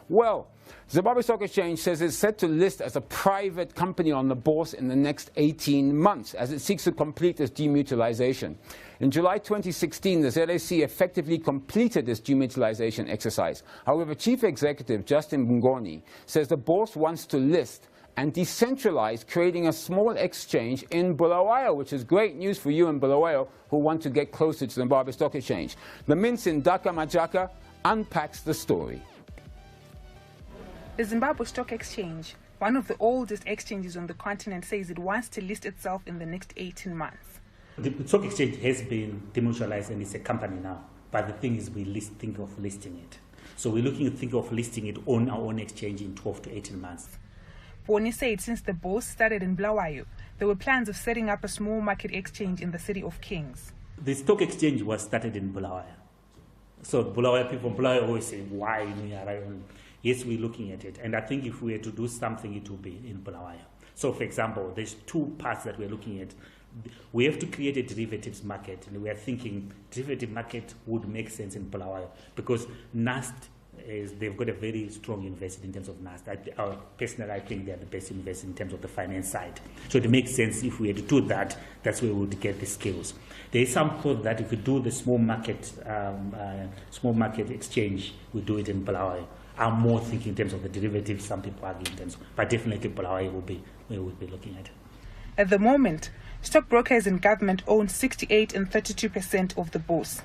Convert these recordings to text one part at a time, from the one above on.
Well, Zimbabwe Stock Exchange says it's set to list as a private company on the bourse in the next 18 months as it seeks to complete its demutualization. In July 2016, the ZSE effectively completed its demutualization exercise. However, Chief Executive Justin Mngoni says the bourse wants to list and decentralize, creating a small exchange in Bulawayo, which is great news for you in Bulawayo who want to get closer to Zimbabwe Stock Exchange. The Mints in Dhaka Majaka unpacks the story. The Zimbabwe Stock Exchange, one of the oldest exchanges on the continent, says it wants to list itself in the next 18 months. The stock exchange has been demutualized and it's a company now. But the thing is, we think of listing it. So we're looking to think of listing it on our own exchange in 12 to 18 months. Boni said since the bourse started in Bulawayo, there were plans of setting up a small market exchange in the city of Kings. The stock exchange was started in Bulawayo. So Bulawayo, people from Bulawayo always say, why in Yara? Yes, we're looking at it. And I think if we were to do something, it will be in Bulawayo. So, for example, there's two parts that we're looking at. We have to create a derivatives market, and we are thinking derivative market would make sense in Bulawayo because NAST, they've got a very strong investor in terms of NAST. Personally, I think they're the best investor in terms of the finance side. So it makes sense if we had to do that, that's where we would get the skills. There is some thought that if we do the small market exchange, we do it in Bulawayo. I'm more thinking in terms of the derivatives, some people argue in terms of, but definitely Bulawayo will be where we'll be looking at. At the moment, stockbrokers and government own 68% and 32% of the bourse.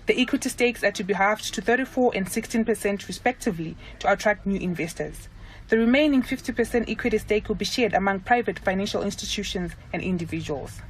The equity stakes are to be halved to 34% and 16% respectively to attract new investors. The remaining 50% equity stake will be shared among private financial institutions and individuals.